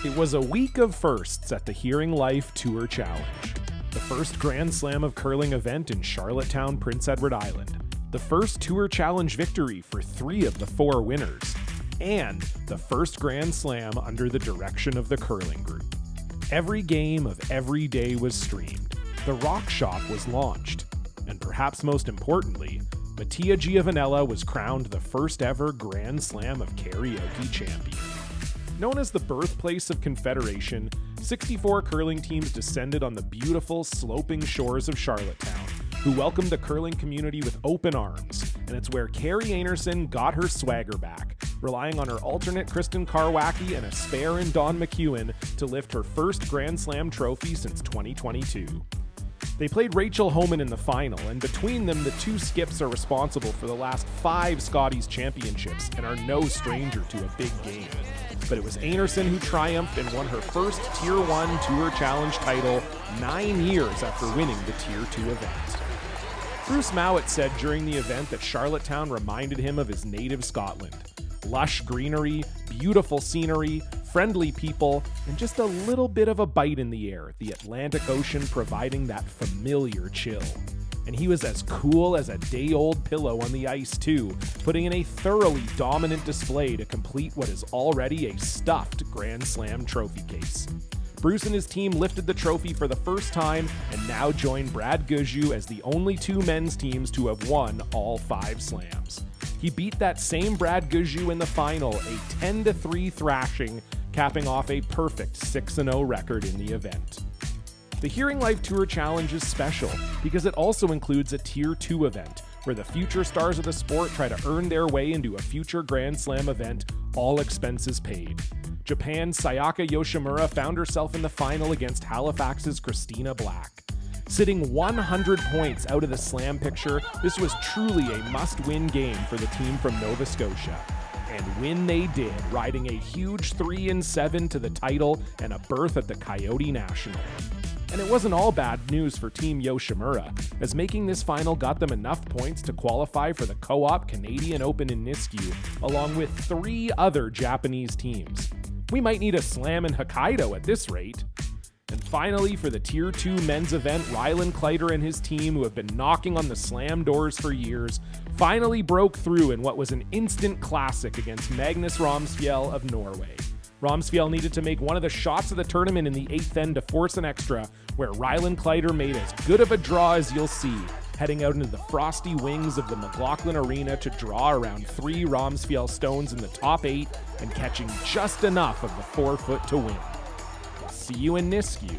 It was a week of firsts at the HearingLife Tour Challenge. The first Grand Slam of Curling event in Charlottetown, Prince Edward Island. The first Tour Challenge victory for 3 of the 4 winners. And the first Grand Slam under the direction of the curling group. Every game of every day was streamed. The Rock Shop was launched. And perhaps most importantly, Mattia Giovanella was crowned the first ever Grand Slam of Karaoke champion. Known as the birthplace of Confederation, 64 curling teams descended on the beautiful, sloping shores of Charlottetown, who welcomed the curling community with open arms, and it's where Kerri Einarson got her swagger back, relying on her alternate Kristen Karwacki and a spare in Dawn McEwen to lift her first Grand Slam trophy since 2022. They played Rachel Homan in the final, and between them, the 2 skips are responsible for the last 5 Scotties championships and are no stranger to a big game. But it was Einarson who triumphed and won her first Tier 1 Tour Challenge title 9 years after winning the Tier 2 event. Bruce Mouat said during the event that Charlottetown reminded him of his native Scotland. Lush greenery, beautiful scenery, friendly people, and just a little bit of a bite in the air, the Atlantic Ocean providing that familiar chill. And he was as cool as a day-old pillow on the ice too, putting in a thoroughly dominant display to complete what is already a stuffed Grand Slam trophy case. Bruce and his team lifted the trophy for the first time and now join Brad Gushue as the only 2 men's teams to have won all 5 slams. He beat that same Brad Gushue in the final, a 10-3 thrashing, capping off a perfect 6-0 record in the event. The HearingLife Tour Challenge is special because it also includes a Tier 2 event, where the future stars of the sport try to earn their way into a future Grand Slam event, all expenses paid. Japan's Sayaka Yoshimura found herself in the final against Halifax's Christina Black. Sitting 100 points out of the slam picture, this was truly a must-win game for the team from Nova Scotia. And win they did, riding a huge 3-7 to the title and a berth at the Coyote National. And it wasn't all bad news for Team Yoshimura, as making this final got them enough points to qualify for the Co-op Canadian Open in Nisku, along with 3 other Japanese teams. We might need a slam in Hokkaido at this rate. And finally, for the Tier 2 men's event, Rylan, Kleiter, and his team, who have been knocking on the slam doors for years, finally broke through in what was an instant classic against Magnus Romsfjell of Norway. Romsfjell needed to make one of the shots of the tournament in the 8th end to force an extra, where Rylan Kleiter made as good of a draw as you'll see, heading out into the frosty wings of the McLaughlin Arena to draw around 3 Romsfjell stones in the top 8 and catching just enough of the 4-foot to win. See you in Nisku.